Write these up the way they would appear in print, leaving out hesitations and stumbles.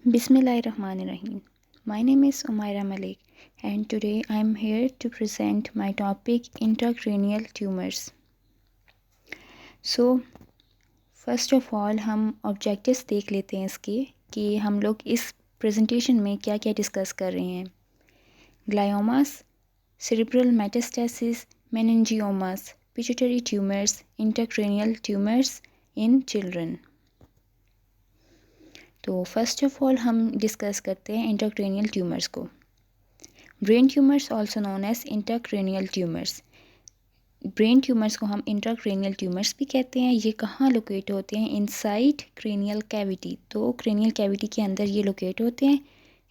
Bismillahirrahmanirrahim. My name is Umaira Malik and today I am here to present my topic intracranial tumors. So first of all हम objectives देख लेते हैं इसके कि हम लोग इस presentation में क्या क्या डिस्कस कर रहे हैं. Gliomas, cerebral metastasis, meningiomas, pituitary tumors, intracranial tumors in children. तो फर्स्ट ऑफ ऑल हम डिस्कस करते हैं इंट्राक्रेनियल ट्यूमर्स को. Brain tumours also known as intracranial tumours. Brain tumours को हम इंट्राक्रेनियल ट्यूमर्स भी कहते हैं. ये कहाँ लोकेट होते हैं? Inside cranial cavity. तो क्रेनियल कैविटी के अंदर ये लोकेट होते हैं.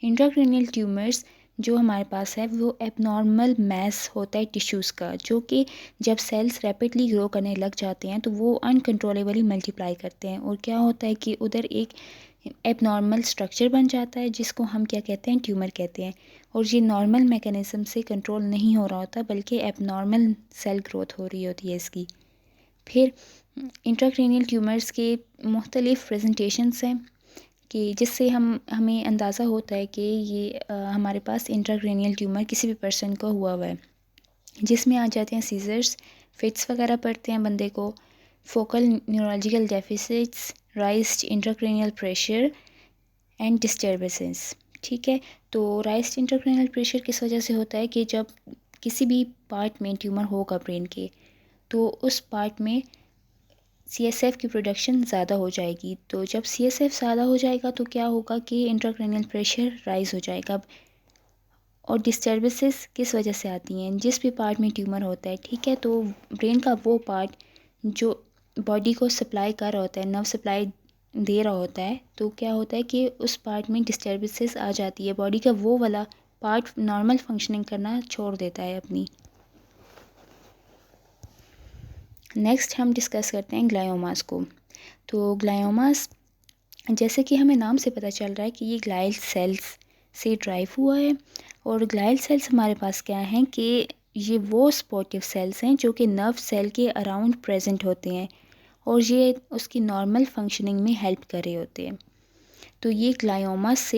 इंट्राक्रेनियल ट्यूमर्स जो हमारे पास है वो एबनॉर्मल मैस होता है टिश्यूज़ का, जो कि जब सेल्स रैपिडली ग्रो करने लग जाते हैं तो वो अनकंट्रोलेबली मल्टीप्लाई करते हैं और क्या होता है कि उधर एक एबनॉर्मल स्ट्रक्चर बन जाता है जिसको हम क्या कहते हैं? ट्यूमर कहते हैं. और ये नॉर्मल मैकेनिज़्म से कंट्रोल नहीं हो रहा होता बल्कि एबनॉर्मल सेल ग्रोथ हो रही होती है इसकी. फिर इंट्राक्रेनियल ट्यूमर्स के मुख्तलिफ़ प्रेजेंटेशंस हैं कि जिससे हमें अंदाज़ा होता है कि ये हमारे पास इंट्राक्रेनियल ट्यूमर किसी भी पर्सन को हुआ है, जिसमें आ जाते हैं सीजर्स, फिट्स वगैरह पड़ते हैं बंदे को, focal neurological deficits, राइज्ड intracranial pressure and disturbances. ठीक है, तो राइज्ड इंट्राक्रेनियल प्रेशर किस वजह से होता है कि जब किसी भी पार्ट में ट्यूमर होगा ब्रेन के तो उस पार्ट में CSF की प्रोडक्शन ज़्यादा हो जाएगी. तो जब CSF ज़्यादा हो जाएगा तो क्या होगा कि इंट्राक्रेनियल प्रेशर राइज़ हो जाएगा. और डिस्टर्बेंसेस किस वजह से आती हैं? जिस भी पार्ट में ट्यूमर होता है, ठीक है, तो ब्रेन का वो पार्ट जो बॉडी को सप्लाई कर रहा होता है, नर्व सप्लाई दे रहा होता है, तो क्या होता है कि उस पार्ट में डिस्टर्बेंसेस आ जाती है. बॉडी का वो वाला पार्ट नॉर्मल फंक्शनिंग करना छोड़ देता है अपनी. नेक्स्ट हम डिस्कस करते हैं ग्लायोमास को. तो ग्लायोमास जैसे कि हमें नाम से पता चल रहा है कि ये ग्लाइल सेल्स से ड्राइव हुआ है. और ग्लाइल सेल्स हमारे पास क्या हैं कि ये वो स्पॉटिव सेल्स हैं जो कि नर्व सेल के अराउंड प्रेजेंट होते हैं और ये उसकी नॉर्मल फंक्शनिंग में हेल्प कर रहे होते हैं. तो ये ग्लायोमास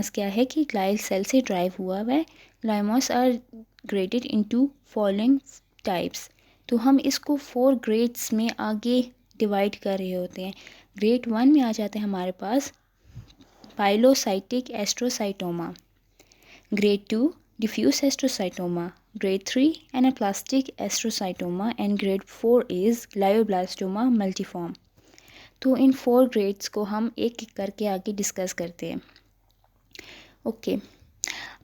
क्या है कि ग्लाइल सेल से ड्राइव हुआ है. Gliomas are graded into following types. तो हम इसको 4 ग्रेड्स में आगे डिवाइड कर रहे होते हैं. ग्रेड 1 में आ जाते हैं हमारे पास pilocytic astrocytoma, grade 2 diffuse astrocytoma, grade 3 anaplastic astrocytoma and grade 4 is glioblastoma multiforme. तो इन 4 ग्रेड्स को हम एक एक करके आगे डिस्कस करते हैं. ओके,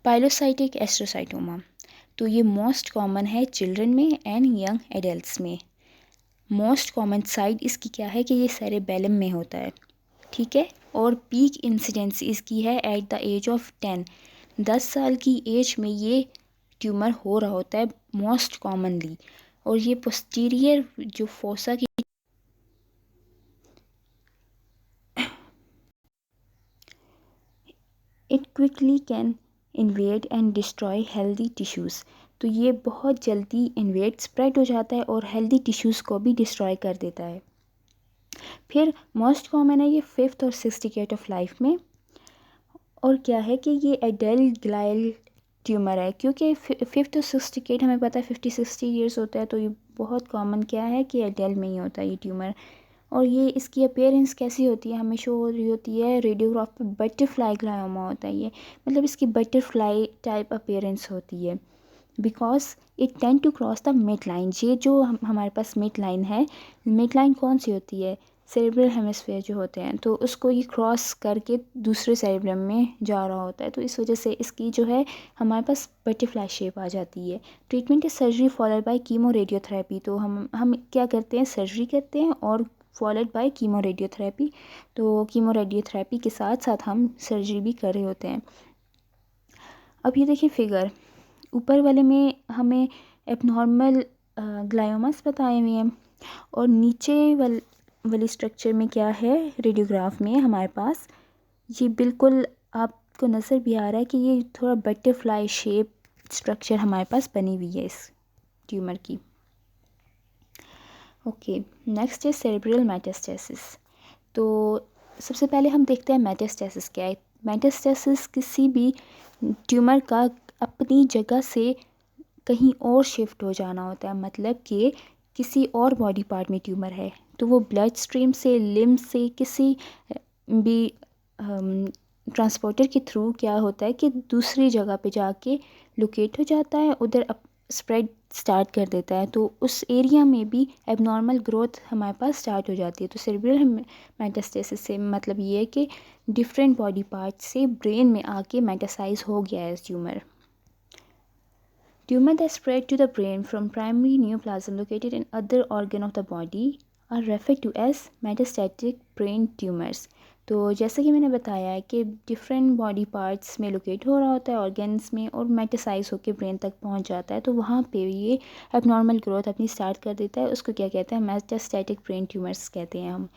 पाइलोसाइटिक एस्ट्रोसाइटोमा. तो ये मोस्ट कॉमन है चिल्ड्रन में एंड यंग एडल्ट्स में. मोस्ट कॉमन साइड इसकी क्या है कि ये सेरेबेलम में होता है. ठीक है, और पीक इंसिडेंस इसकी है एट द एज ऑफ 10. 10 साल की एज में ये ट्यूमर हो रहा होता है मोस्ट कॉमनली. और ये पोस्टीरियर जो फोसा की it quickly can invade and destroy healthy tissues. तो ये बहुत जल्दी इन्वेड स्प्रेड हो जाता है और हेल्दी टिश्यूज़ को भी डिस्ट्रॉय कर देता है. फिर मोस्ट कॉमन है ये 5th और 6th डिकेड ऑफ लाइफ में. और क्या है कि ये एडल्ट ग्लाइल ट्यूमर है क्योंकि 5th और 6th डिकेड हमें पता है 50-60 ईयर्स होता है. तो ये बहुत कॉमन क्या है कि एडल्ट में ही होता है ये ट्यूमर. और ये इसकी अपीयरेंस कैसी होती है? हमें शो हो रही होती है रेडियोग्राफ पे बटरफ्लाई ग्लायोमा होता है ये, मतलब इसकी बटरफ्लाई टाइप अपीयरेंस होती है because it tend to cross the mid line. ये जो हमारे पास मिड लाइन है, मिड लाइन कौन सी होती है? सेरेब्रल हेमिस्फीयर जो होते हैं, तो उसको ये क्रॉस करके दूसरे सेरेब्रम में जा रहा होता है. तो इस वजह से इसकी जो है हमारे पास बटरफ्लाई शेप आ जाती है. Treatment is surgery followed by chemo radiotherapy. तो हम क्या करते हैं? सर्जरी करते हैं और फॉलोड बाय कीमो रेडियोथेरेपी. तो कीमो रेडियोथेरेपी के साथ साथ हम सर्जरी भी कर रहे होते हैं. अब ये देखिए फिगर ऊपर वाले में हमें एबनॉर्मल ग्लायोमास बताए हुए हैं और नीचे वाली स्ट्रक्चर में क्या है रेडियोग्राफ में हमारे पास, ये बिल्कुल आपको नज़र भी आ रहा है कि ये थोड़ा बटरफ्लाई शेप स्ट्रक्चर हमारे पास बनी हुई है इस ट्यूमर की. ओके, नेक्स्ट है सेरेब्रल मेटास्टेसिस. तो सबसे पहले हम देखते हैं मेटास्टेसिस क्या है। मेटास्टेसिस किसी भी ट्यूमर का अपनी जगह से कहीं और शिफ्ट हो जाना होता है, मतलब कि किसी और बॉडी पार्ट में ट्यूमर है तो वो ब्लड स्ट्रीम से, लिम्ब से, किसी भी ट्रांसपोर्टर के थ्रू क्या होता है कि दूसरी जगह पे जाके लोकेट हो जाता है, उधर स्प्रेड स्टार्ट कर देता है। तो उस एरिया में भी एबनॉर्मल ग्रोथ हमारे पास स्टार्ट हो जाती है। तो सेरेब्रल मेटास्टेसिस से मतलब ये है कि डिफरेंट बॉडी पार्ट से ब्रेन में आके मेटासाइज हो गया है tumour. Tumor that spread to the brain from primary neoplasm located in other organ of the body are referred to as metastatic brain tumors। तो जैसे कि मैंने बताया है कि डिफरेंट बॉडी पार्ट्स में लोकेट हो रहा होता है ऑर्गन्स में और मेटासाइज होकर ब्रेन तक पहुंच जाता है, तो वहाँ पे ये एबनॉर्मल ग्रोथ अपनी स्टार्ट कर देता है। उसको क्या कहते हैं? मेटास्टैटिक ब्रेन ट्यूमर्स कहते हैं हम।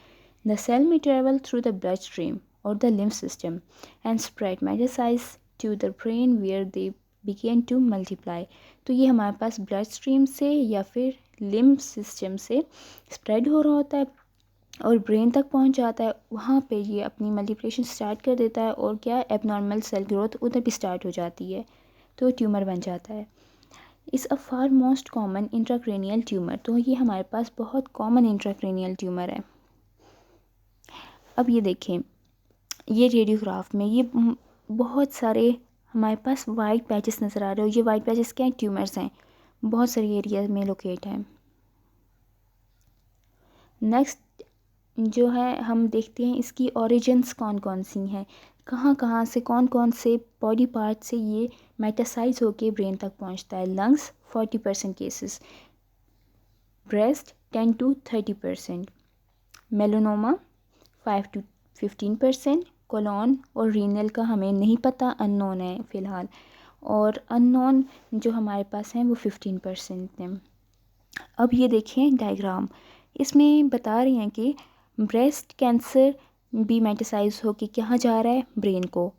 The cell may travel through the blood stream और the lymph system and spread metastasize to the brain where they begin to multiply. तो ये हमारे पास ब्लड स्ट्रीम से या फिर लिम्फ सिस्टम से स्प्रेड हो रहा होता है और ब्रेन तक पहुंच जाता है। वहाँ पे ये अपनी मल्टीप्लिकेशन स्टार्ट कर देता है और क्या एबनॉर्मल सेल ग्रोथ उधर भी स्टार्ट हो जाती है, तो ट्यूमर बन जाता है। Is a far most common intracranial tumour. तो ये हमारे पास बहुत कॉमन इंट्राक्रेनियल ट्यूमर है। अब ये देखें, ये रेडियोग्राफ में ये बहुत सारे हमारे पास वाइट पैचेस नज़र आ रहे हो। ये वाइट पैचेस क्या हैं? ट्यूमर्स हैं, बहुत सारे एरिया में लोकेट हैं। नेक्स्ट जो है हम देखते हैं इसकी ओरिजिन्स कौन कौन सी हैं, कहाँ कहाँ से कौन कौन से बॉडी पार्ट से ये मेटासाइज होके ब्रेन तक पहुंचता है। Lungs 40% cases, breast 10 to 30%, melanoma 5 to 15%, colon और रीनल का हमें नहीं पता, अननोन है फ़िलहाल, और अननोन जो हमारे पास हैं वो 15% हैं। अब ये देखें डायग्राम, इसमें बता रहे हैं कि ब्रेस्ट कैंसर भी मेटासाइज होके कहाँ जा रहा है? ब्रेन को।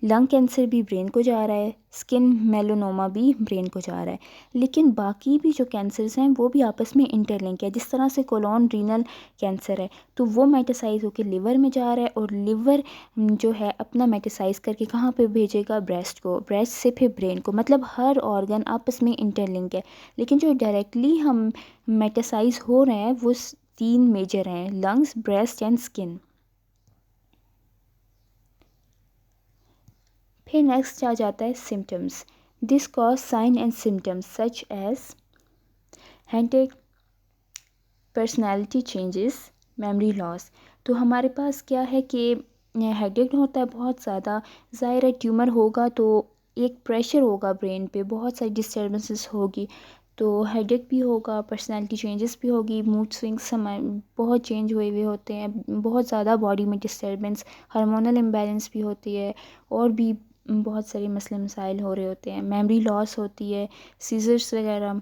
लंग कैंसर भी ब्रेन को जा रहा है, स्किन मेलानोमा भी ब्रेन को जा रहा है। लेकिन बाकी भी जो कैंसर्स हैं वो भी आपस में इंटरलिंक है। जिस तरह से कोलोन रीनल कैंसर है तो वो मेटासाइज होकर लिवर में जा रहा है और लिवर जो है अपना मेटासाइज करके कहाँ पे भेजेगा? ब्रेस्ट को, ब्रेस्ट से फिर ब्रेन को। मतलब हर ऑर्गन आपस में इंटरलिंक है। लेकिन जो डायरेक्टली हम मेटासाइज हो रहे हैं वो 3 मेजर हैं, लंग्स, ब्रेस्ट एंड स्किन। फिर नेक्स्ट आ जाता है symptoms. This cause sign and symptoms such as headache, personality changes, memory loss. तो हमारे पास क्या है कि हेडेक होता है बहुत ज़्यादा, ज़ाहिर है ट्यूमर होगा तो एक प्रेशर होगा ब्रेन पे, बहुत सारी डिस्टर्बेंसेस होगी, तो हेडेक भी होगा, पर्सनैलिटी चेंजेस भी होगी, मूड स्विंग्स हमारे बहुत चेंज हुए हुए होते हैं, बहुत ज़्यादा बॉडी में डिस्टर्बेंस, हार्मोनल इम्बैलेंस भी होती है और भी बहुत सारे मसले मसाइल हो रहे होते हैं, मेमोरी लॉस होती है, सीजर्स वगैरह।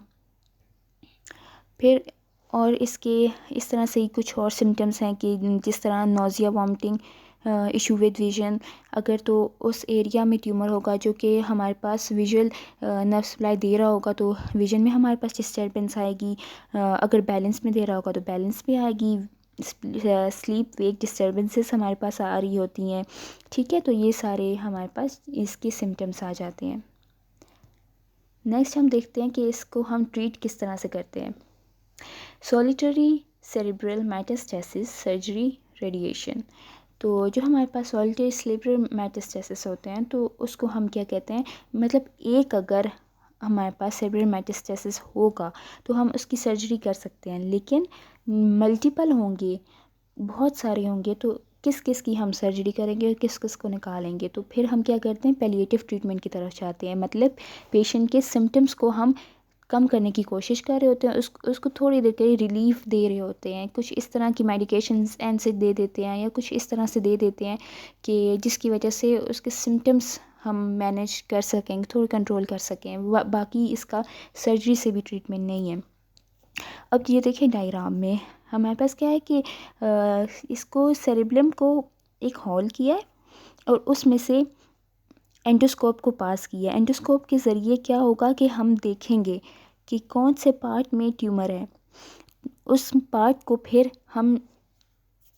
फिर और इसके इस तरह से ही कुछ और सिम्टम्स हैं कि जिस तरह nausea, vomiting, issue with vision. अगर तो उस एरिया में ट्यूमर होगा जो कि हमारे पास विजुअल नर्व सप्लाई दे रहा होगा तो विजन में हमारे पास डिस्टर्बेंस आएगी। अगर बैलेंस में दे रहा होगा तो बैलेंस भी आएगी। स्लीप वेक डिस्टर्बेंसेस हमारे पास आ रही होती हैं। ठीक है, तो ये सारे हमारे पास इसके सिम्टम्स आ जाते हैं। नेक्स्ट हम देखते हैं कि इसको हम ट्रीट किस तरह से करते हैं। Solitary cerebral metastasis surgery, radiation. तो जो हमारे पास सॉलिटरी सेरेब्रल मेटास्टेसिस होते हैं तो उसको हम क्या कहते हैं, मतलब एक अगर हमारे पास सेरेब्रल मेटास्टेसिस होगा तो हम उसकी सर्जरी कर सकते हैं, लेकिन मल्टीपल होंगे, बहुत सारे होंगे, तो किस किस की हम सर्जरी करेंगे और किस किस को निकालेंगे। तो फिर हम क्या करते हैं, पैलिएटिव ट्रीटमेंट की तरफ जाते हैं, मतलब पेशेंट के सिम्टम्स को हम कम करने की कोशिश कर रहे होते हैं, उसको थोड़ी देर के लिए रिलीफ दे रहे होते हैं, कुछ इस तरह की मेडिकेशंस एनसेड दे देते हैं या कुछ इस तरह से दे देते हैं कि जिसकी वजह से उसके सिम्टम्स हम मैनेज कर सकें, थोड़ा कंट्रोल कर सकें। बाकी इसका सर्जरी से भी ट्रीटमेंट नहीं है। अब ये देखिए डायग्राम में हमारे पास क्या है कि इसको सेरेब्रम को एक होल किया है और उसमें से एंडोस्कोप को पास किया। एंडोस्कोप के ज़रिए क्या होगा कि हम देखेंगे कि कौन से पार्ट में ट्यूमर है, उस पार्ट को फिर हम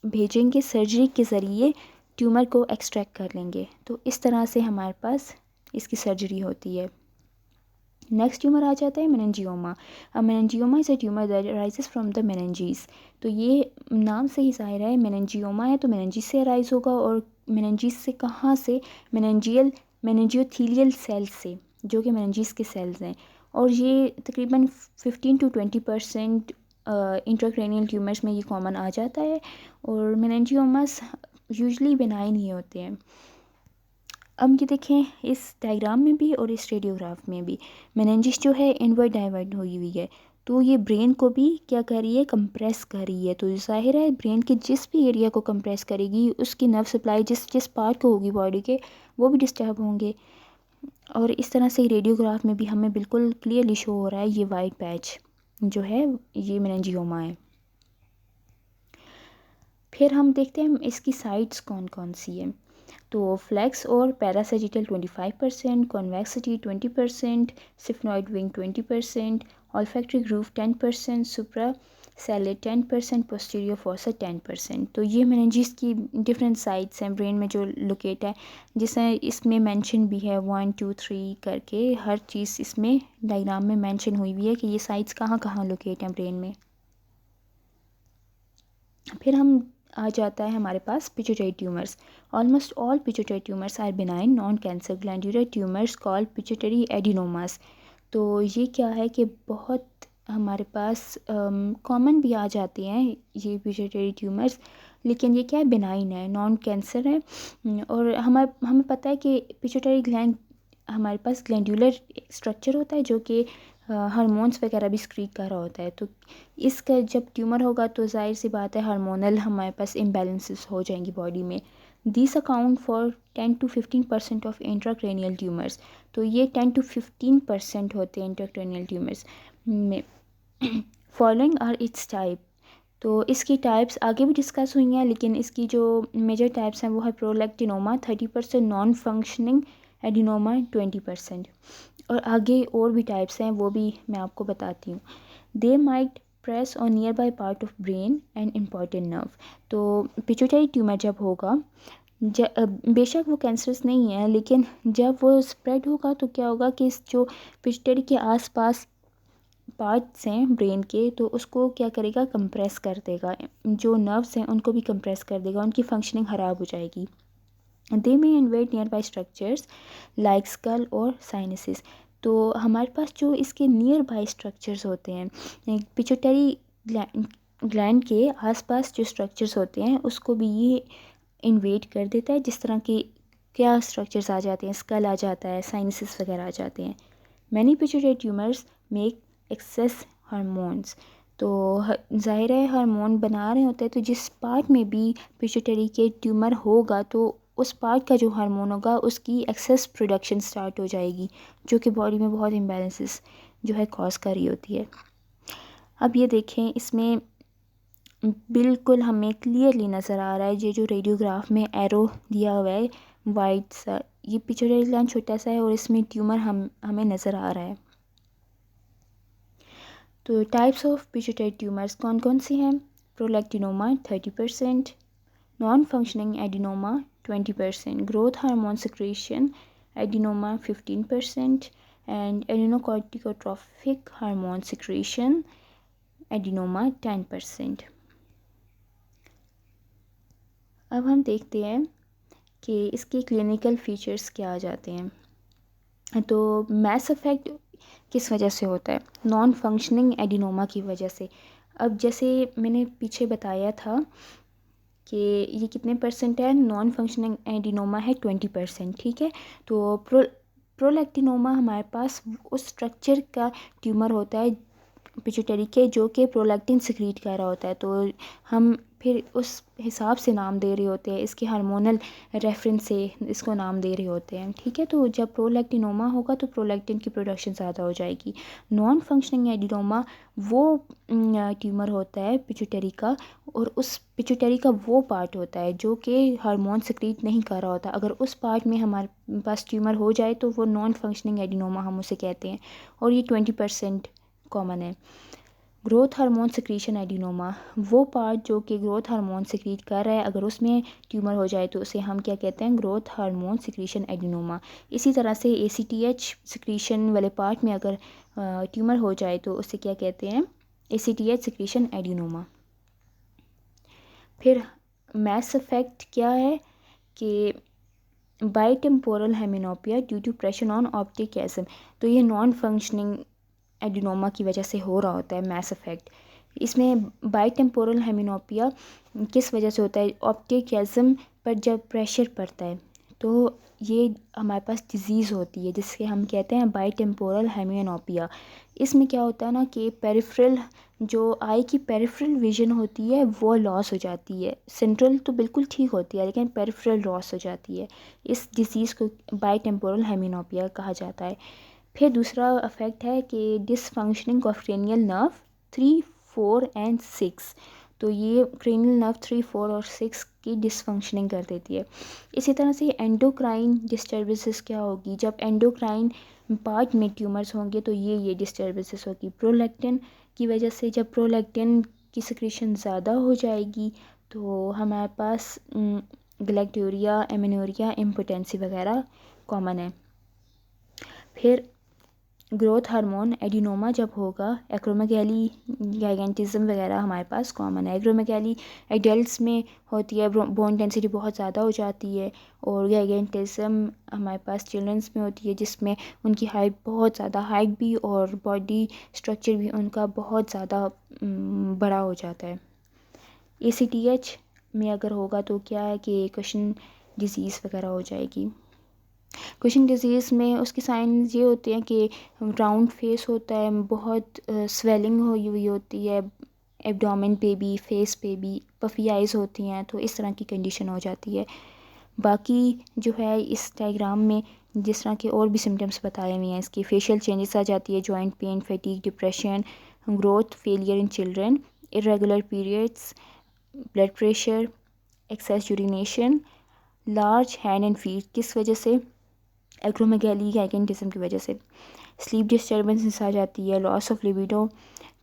भेजेंगे, सर्जरी के ज़रिए ट्यूमर को एक्सट्रैक्ट कर लेंगे। तो इस तरह से हमारे पास इसकी सर्जरी होती है। नेक्स्ट ट्यूमर आ जाता है मेनिंजियोमा। अब meningioma is a tumour that arises from the meninges. तो ये नाम से ही ज़ाहिर है मेनिंजियोमा है तो मेनिंजीज से अराइज होगा। और मेनिंजीज से कहाँ से? मेनिंजियोथीलियल सेल्स से, जो कि मेनिंजीज के सेल्स हैं। और ये तकरीबन 15 to 20% इंट्राक्रैनियल ट्यूमर्स में ये कॉमन आ जाता है। और मेनिंजियोमास यूजली बेनाइन ही होते हैं। अब ये देखें इस डायग्राम में भी और इस रेडियोग्राफ में भी मेनिंजिस जो है इनवर्ट डाइवर्ट हुई हुई है। तो ये ब्रेन को भी क्या कर रही है? कंप्रेस कर रही है। तो ज़ाहिर है ब्रेन के जिस भी एरिया को कंप्रेस करेगी उसकी नर्व सप्लाई जिस जिस पार्ट को होगी बॉडी के, वो भी डिस्टर्ब होंगे। और इस तरह से रेडियोग्राफ में भी हमें बिल्कुल क्लियरली शो हो रहा है ये वाइट पैच जो है ये मेनिंजियोमा है। फिर हम देखते हैं इसकी साइड्स कौन कौन सी है। तो फ्लैक्स और पैरासेजिटल 25%, कॉन्वेक्सिटी 20%, सिफनॉइड विंग 20%, ऑल्फैक्टरी ग्रूव 10%, सुप्रा सेलर 10%, पोस्टीरियर फॉसा 10%। तो ये मेनिंजिस की डिफरेंट साइट्स हैं ब्रेन में जो लोकेट है, जिसमें इसमें मेंशन भी है 1 2 3 करके हर चीज़ इसमें डायग्राम में मेंशन हुई हुई है कि ये साइट्स कहाँ कहाँ लोकेट हैं ब्रेन में। फिर हम आ जाता है हमारे पास pituitary tumours. Almost all pituitary tumours are benign non cancer glandular tumours called pituitary adenomas. तो ये क्या है कि बहुत हमारे पास कॉमन भी आ जाते हैं ये पिट्यूटरी ट्यूमर्स, लेकिन ये क्या है? बिनाइन है, नॉन कैंसर है। और हमें पता है कि पिट्यूटरी ग्लैंड हमारे पास ग्लैंडुलर स्ट्रक्चर होता है जो कि हार्मोन्स वगैरह भी स्क्रीट कर रहा होता है। तो इसका जब ट्यूमर होगा तो जाहिर सी बात है हार्मोनल हमारे पास इम्बैलेंसेस हो जाएंगी बॉडी में। This account for 10 to 15% of intracranial tumours. तो ये 10 to 15% होते हैं इंट्राक्रैनियल ट्यूमर्स में। Following are its type. तो इसकी टाइप्स आगे भी डिस्कस हुई हैं, लेकिन इसकी जो मेजर टाइप्स हैं वो है प्रोलैक्टिनोमा 30%, नॉन फंक्शनिंग एडिनोमा 20%। और आगे और भी टाइप्स हैं वो भी मैं आपको बताती हूँ। They might press on near by part of brain and important nerve. तो पिट्यूटरी ट्यूमर जब होगा बेशक वो कैंसरस नहीं है, लेकिन जब वो स्प्रेड होगा तो क्या होगा कि इस जो पिट्यूटरी के आसपास पार्ट्स हैं ब्रेन के, तो उसको क्या करेगा? कंप्रेस कर देगा। जो नर्व्स हैं उनको भी कंप्रेस कर देगा, उनकी फंक्शनिंग ख़राब हो जाएगी। They may invade nearby structures like skull और साइनसिस। तो हमारे पास जो इसके नियर बाई स्ट्रक्चर्स होते हैं पिट्यूटरी ग्लैंड के आसपास जो स्ट्रक्चर्स होते हैं उसको भी ये इन्वेड कर देता है। जिस तरह के क्या स्ट्रक्चर्स आ जाते हैं, स्कल आ जाता है, साइनसिस वगैरह आ जाते हैं। Many pituitary tumours make excess hormones. तो ज़ाहिर है हार्मोन बना रहे होते हैं, तो जिस पार्ट में भी पिट्यूटरी के ट्यूमर होगा तो उस पार्ट का जो हार्मोन होगा उसकी एक्सेस प्रोडक्शन स्टार्ट हो जाएगी, जो कि बॉडी में बहुत इम्बैलेंसेस जो है कॉज कर रही होती है। अब ये देखें इसमें बिल्कुल हमें क्लियरली नज़र आ रहा है, ये जो रेडियोग्राफ में एरो दिया हुआ है वाइट सा, ये पिट्यूटरी ग्लैंड छोटा सा है और इसमें ट्यूमर हमें नज़र आ रहा है। तो टाइप्स ऑफ पिट्यूटरी ट्यूमर्स कौन कौन सी हैं? Prolactinoma 30%, non functioning adenoma 20%, growth hormone secretion adenoma 15%, and adenocorticotrophic hormone secretion adenoma 10%। अब हम देखते हैं कि इसके क्लिनिकल फीचर्स क्या आ जाते हैं। तो मैस इफेक्ट किस वजह से होता है? नॉन फंक्शनिंग एडिनोमा की वजह से। अब जैसे मैंने पीछे बताया था कि ये कितने परसेंट है? नॉन फंक्शनिंग एडिनोमा है 20%, ठीक है। तो प्रोलैक्टिनोमा हमारे पास उस स्ट्रक्चर का ट्यूमर होता है पिट्यूटरी के जो कि प्रोलैक्टिन सिक्रीट कर रहा होता है। तो हम फिर उस हिसाब से नाम दे रहे होते हैं, इसके हार्मोनल रेफरेंस से इसको नाम दे रहे होते हैं, ठीक है। तो जब प्रोलैक्टिनोमा होगा तो प्रोलैक्टिन की प्रोडक्शन ज़्यादा हो जाएगी। नॉन फंक्शनिंग एडिनोमा वो ट्यूमर होता है पिट्यूटरी का, और उस पिट्यूटरी का वो पार्ट होता है जो कि हार्मोन सिक्रीट नहीं कर रहा होता। अगर उस पार्ट में हमारे पास ट्यूमर हो जाए तो वो नॉन फंक्शनिंग एडिनोमा हम उसे कहते हैं, और ये 20% कॉमन है। ग्रोथ हार्मोन सिक्रीशन एडिनोमा, वो पार्ट जो कि ग्रोथ हार्मोन सिक्रीट कर रहा है, अगर उसमें ट्यूमर हो जाए तो उसे हम क्या कहते हैं, ग्रोथ हार्मोन सिक्रीशन एडिनोमा। इसी तरह से ACTH सिक्रीशन वाले पार्ट में अगर ट्यूमर हो जाए तो उसे क्या कहते हैं, ACTH सिक्रीशन एडिनोमा। फिर मैस इफेक्ट क्या है कि bitemporal hemianopia due to pressure on optic chiasm, तो ये नॉन फंक्शनिंग एडिनोमा की वजह से हो रहा होता है मैस इफेक्ट। इसमें बाइटेम्पोरल हेमिनोपिया किस वजह से होता है, ऑप्टिक एसम पर जब प्रेशर पड़ता है तो ये हमारे पास डिज़ीज़ होती है जिसके हम कहते हैं बाइटेम्पोरल हेमिनोपिया। इसमें क्या होता है ना कि पेरिफेरल, जो आई की पेरिफेरल विजन होती है वो लॉस हो जाती है, सेंट्रल तो बिल्कुल ठीक होती है लेकिन पेरिफेरल लॉस हो जाती है। इस डिसीज़ को बाइटेम्पोरल हेमिनोपिया कहा जाता है। फिर दूसरा अफेक्ट है कि dysfunctioning of cranial nerve 3, 4 and 6, तो ये क्रेनियल नर्व 3, 4 और 6 की डिसफंक्शनिंग कर देती है। इसी तरह से एंडोक्राइन डिस्टर्बेंसेस क्या होगी, जब एंडोक्राइन पार्ट में ट्यूमर्स होंगे तो ये डिस्टर्बेंसेस होगी प्रोलैक्टिन की वजह से। जब प्रोलैक्टिन की सिक्रीशन ज़्यादा हो जाएगी तो हमारे पास गलैक्टोरिया, एमेनोरिया, इम्पोटेंसी वगैरह कॉमन है। फिर ग्रोथ हार्मोन एडिनोमा जब होगा, एक्रोमेगैली, गाइगेंटिज्म वगैरह हमारे पास कॉमन है। एक्रोमेगैली एडल्ट्स में होती है, बोन डेंसिटी बहुत ज़्यादा हो जाती है, और गाइगेंटिज्म हमारे पास चिल्ड्रंस में होती है जिसमें उनकी हाइट बहुत ज़्यादा, हाइट भी और बॉडी स्ट्रक्चर भी उनका बहुत ज़्यादा बड़ा हो जाता है। ACTH में अगर होगा तो क्या है कि कुशन डिजीज़ वगैरह हो जाएगी। कुशिंग डिजीज़ में उसके साइंस ये होते हैं कि राउंड फेस होता है, बहुत स्वेलिंग हुई हुई होती है एब्डोमेन पे भी, फेस पे भी, पफी आइज़ होती हैं, तो इस तरह की कंडीशन हो जाती है। बाकी जो है इस डायग्राम में जिस तरह के और भी सिम्टम्स बताए हुए हैं, इसकी फेशियल चेंजेस आ जाती है, joint pain, fatigue, depression, growth failure in children, irregular periods, blood pressure, excess urination, large hand and feet, किस वजह से, एक्रोमेगैली, गाइगेंटिज्म की वजह से। स्लीप डिस्टर्बेंसेस आ जाती है, लॉस ऑफ लिबिडो,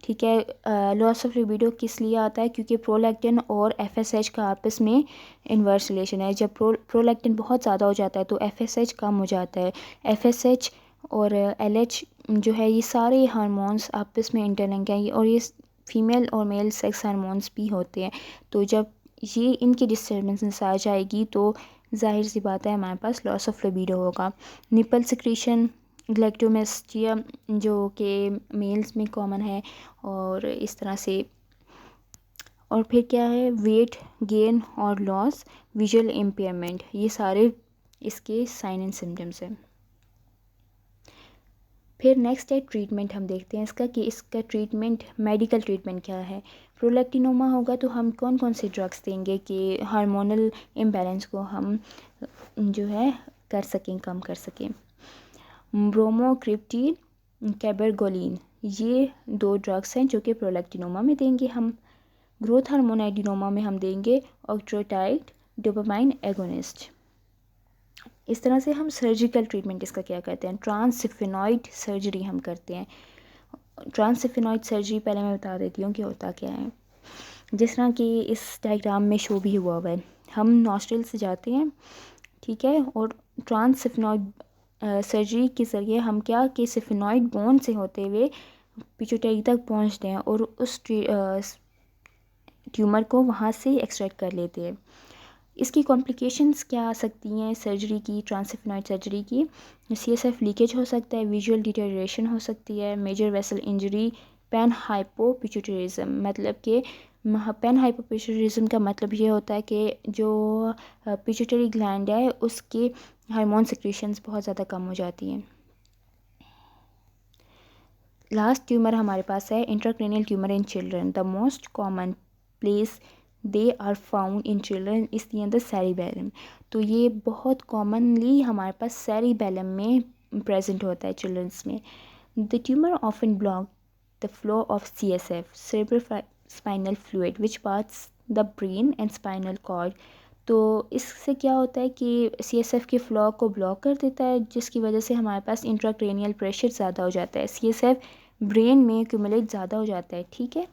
ठीक है। लॉस ऑफ लिबिडो किस लिए आता है, क्योंकि प्रोलैक्टिन और FSH का आपस में इन्वर्स रिलेशन है। जब प्रोलैक्टिन बहुत ज़्यादा हो जाता है तो FSH कम हो जाता है। FSH और LH जो है ये सारे हार्मोन्स आपस में इंटरलिंक हैं, और ये फीमेल और मेल सेक्स हार्मोन्स भी होते हैं। तो जब ये इनकी डिस्टर्बेंसेस आ जाएगी तो जाहिर सी बात है हमारे पास लॉस ऑफ लिबिडो होगा। निपल सिक्रीशन, ग्लैक्टोमेस्टिया जो कि मेल्स में कॉमन है, और इस तरह से। और फिर क्या है, वेट गेन और लॉस, विजुअल इम्पेयरमेंट, ये सारे इसके साइन एंड सिम्टम्स हैं। फिर नेक्स्ट है ट्रीटमेंट, हम देखते हैं इसका कि इसका ट्रीटमेंट, मेडिकल ट्रीटमेंट क्या है। प्रोलैक्टिनोमा होगा तो हम कौन कौन से ड्रग्स देंगे कि हार्मोनल इम्बैलेंस को हम जो है कर सकें, कम कर सकें। ब्रोमोक्रिप्टीन, कैबरगोलिन, ये 2 ड्रग्स हैं जो कि प्रोलैक्टिनोमा में देंगे हम। ग्रोथ हार्मोन एडिनोमा में हम देंगे ऑक्ट्रोटाइड डोपामाइन एगोनिस्ट। इस तरह से हम सर्जिकल ट्रीटमेंट इसका क्या करते हैं, ट्रांससिफेनॉइड सर्जरी हम करते हैं। ट्रांससिफेनॉइड सर्जरी पहले मैं बता देती हूँ कि होता क्या है। जिस तरह कि इस डायग्राम में शो भी हुआ है, हम नॉस्ट्रिल से जाते हैं, ठीक है, और ट्रांससिफेनॉइड सर्जरी के ज़रिए हम क्या कि सिफेनॉइड बोन से होते हुए पिट्यूटरी तक पहुँचते हैं और उस ट्यूमर को वहाँ से एक्सट्रैक्ट कर लेते हैं। इसकी कॉम्प्लिकेशंस क्या आ सकती हैं सर्जरी की, ट्रांससिफेनॉइड सर्जरी की, CSF लीकेज हो सकता है, विजुअल डिटेरियोरेशन हो सकती है, major vessel injury, pan hypopituitarism, मतलब कि पैन हाइपोपिट्यूटरिज्म का मतलब ये होता है कि जो पिट्यूटरी ग्लैंड है उसके हार्मोन सिक्रीशंस बहुत ज़्यादा कम हो जाती हैं। लास्ट ट्यूमर हमारे पास है intracranial tumour in children. The most common place they are found in children is the cerebellum, तो ये बहुत कॉमनली हमारे पास सेरिबेलम में प्रेजेंट होता है चिल्ड्रंस में। The tumour often block the flow of CSF, cerebral spinal fluid, which parts the brain and spinal cord, तो इससे क्या होता है कि CSF के फ्लो को ब्लॉक कर देता है जिसकी वजह से हमारे पास इंट्राक्रेनियल प्रेशर ज़्यादा हो जाता है। CSF ब्रेन में एक्यूमुलेट ज़्यादा हो जाता है, ठीक है।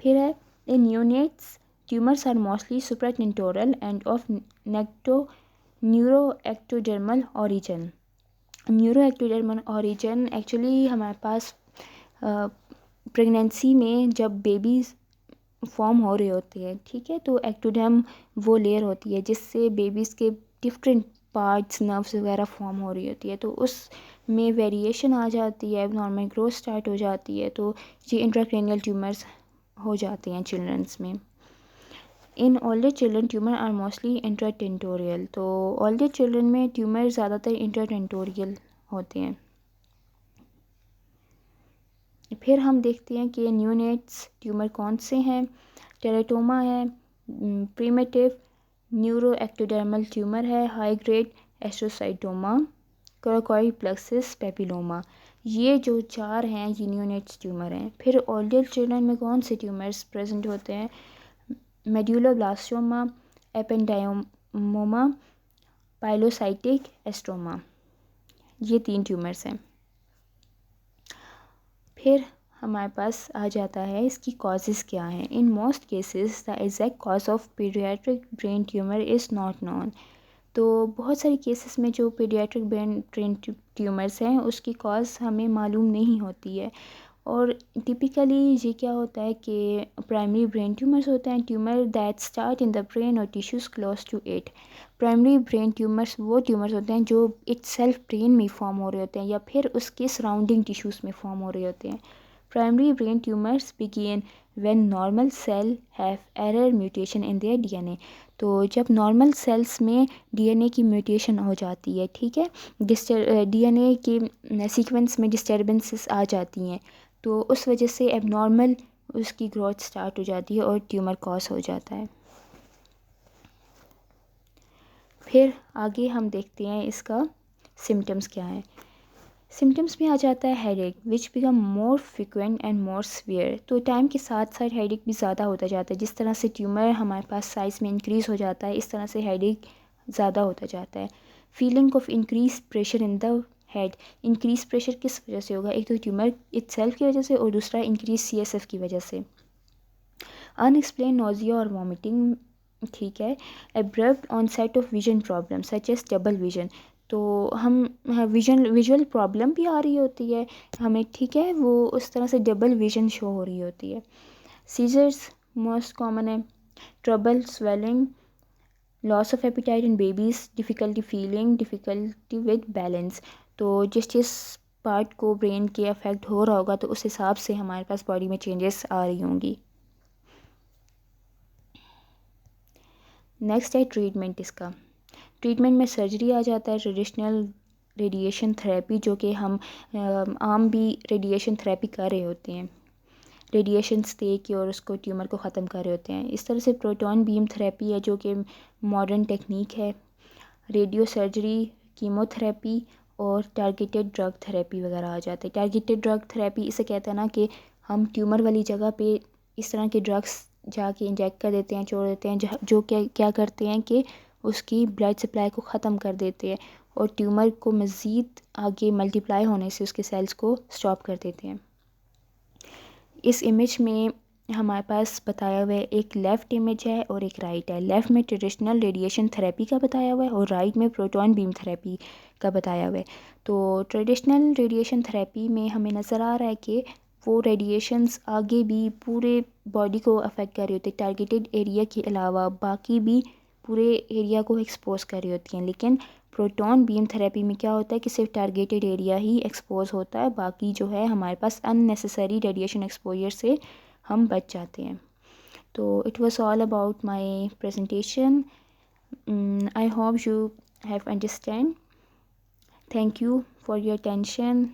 फिर है in neonates tumours are mostly supratentorial and of neuroectodermal origin. Neuroectodermal origin actually हमारे पास प्रेगनेंसी में जब बेबीज़ फॉर्म हो रहे होते हैं, ठीक है, तो एक्टोडर्म वो लेयर होती है जिससे बेबीज़ के डिफरेंट पार्ट्स नर्व्स वगैरह फॉर्म हो रही होती है, तो उस में वेरिएशन आ जाती है, नॉर्मल ग्रोथ स्टार्ट हो जाती है, तो ये इंट्राक्रैनियल ट्यूमर्स हो जाते हैं चिल्ड्रंस में। In older children tumour are mostly intratentorial, तो ओल्डर चिल्ड्रन में ट्यूमर ज़्यादातर इंट्राटेंटोरियल होते हैं। फिर हम देखते हैं कि न्यूनेट्स ट्यूमर कौन से हैं। टेराटोमा है, प्रीमेटिव न्यूरोएक्टोडर्मल ट्यूमर है, high grade astrocytoma, coracoid plexus papilloma. ये जो चार हैं ये न्यूनेट्स ट्यूमर हैं। फिर ओल्डर चिल्ड्रन में कौन से ट्यूमर्स प्रेजेंट होते हैं? मेड्यूलोब्लास्टोमा, एपेंडाइमोमा, पाइलोसाइटिक एस्ट्रोमा, ये 3 ट्यूमर्स हैं। फिर हमारे पास आ जाता है इसकी कॉजेज़ क्या हैं। In most cases the exact cause of paediatric brain tumour is not known. तो बहुत सारे केसेस में जो पीडियाट्रिक ब्रेन ट्यूमर्स हैं उसकी कॉज हमें मालूम नहीं होती है। और टिपिकली ये क्या होता है कि प्राइमरी ब्रेन ट्यूमर्स होते हैं, tumour that start in the brain और tissues close to it. Primary brain tumours वो ट्यूमर्स होते हैं जो इट सेल्फ ब्रेन में फॉर्म हो रहे होते हैं या फिर उसके सराउंडिंग टिश्यूज़ में फॉर्म हो रहे होते हैं। Primary brain tumours begin when normal cell have error mutation in their DNA. तो जब नॉर्मल सेल्स में डीएनए की म्यूटेशन हो जाती है, ठीक है, डीएनए के सीक्वेंस में डिस्टर्बेंसेस आ जाती हैं, तो उस वजह से एबनॉर्मल उसकी ग्रोथ स्टार्ट हो जाती है और ट्यूमर कॉज हो जाता है। फिर आगे हम देखते हैं इसका सिम्टम्स क्या है। सिम्टम्स में आ जाता है headache which become more frequent and more severe. तो टाइम के साथ साथ हेडेक भी ज़्यादा होता जाता है। जिस तरह से ट्यूमर हमारे पास साइज़ में इंक्रीज़ हो जाता है, इस तरह से हेडेक ज़्यादा होता जाता है। Feeling of increase pressure in the head. Increase pressure किस वजह से होगा? एक तो ट्यूमर इटसेल्फ की वजह से और दूसरा इंक्रीज सीएसएफ की वजह से। अनएक्सप्लेन नोजिया और वॉमिटिंग, ठीक है। Abrupt onset of vision problem such as double vision. तो हम विजुअल प्रॉब्लम भी आ रही होती है हमें, ठीक है, वो उस तरह से डबल विजन शो हो रही होती है। सीजर्स मोस्ट कॉमन है। Trouble swelling, loss of appetite in babies, difficulty feeling, difficulty with balance. तो जिस पार्ट को ब्रेन के अफेक्ट हो रहा होगा तो उस हिसाब से हमारे पास बॉडी में चेंजेस आ रही होंगी। नेक्स्ट है ट्रीटमेंट। इसका ट्रीटमेंट में सर्जरी आ जाता है, ट्रेडिशनल रेडिएशन थेरेपी, जो कि हम आम भी रेडिएशन थेरेपी कर रहे होते हैं, रेडिएशंस दे के और उसको ट्यूमर को ख़त्म कर रहे होते हैं। इस तरह से प्रोटॉन बीम थेरेपी है जो कि मॉडर्न टेक्निक है। रेडियो सर्जरी, कीमोथेरेपी और टारगेटेड ड्रग थेरेपी वगैरह आ जाते हैं। टारगेटेड ड्रग थेरेपी इसे कहते हैं ना कि हम ट्यूमर वाली जगह पे इस तरह के ड्रग्स जाके इंजेक्ट कर देते हैं, छोड़ देते हैं, जो क्या करते हैं कि उसकी ब्लड सप्लाई को ख़त्म कर देते हैं और ट्यूमर को मज़ीद आगे मल्टीप्लाई होने से उसके सेल्स को स्टॉप कर देते हैं। इस इमेज में हमारे पास बताया हुआ है, एक लेफ़्ट इमेज है और एक राइट है। लेफ़्ट में ट्रेडिशनल रेडिएशन थेरेपी का बताया हुआ है और राइट में प्रोटॉन बीम थेरेपी का बताया हुआ है। तो ट्रेडिशनल रेडिएशन थेरेपी में हमें नज़र आ रहा है कि वो रेडिएशंस आगे भी पूरे बॉडी को अफेक्ट कर रही होती है, टारगेटेड एरिया के अलावा बाकी भी पूरे एरिया को एक्सपोज कर रही होती हैं। लेकिन प्रोटॉन बीम थेरेपी में क्या होता है कि सिर्फ टारगेटेड एरिया ही एक्सपोज होता है, बाकी जो है हमारे पास अननेसेसरी रेडिएशन एक्सपोजर से हम बच जाते हैं। तो it was all about my presentation. I hope you have understand. Thank you for your attention.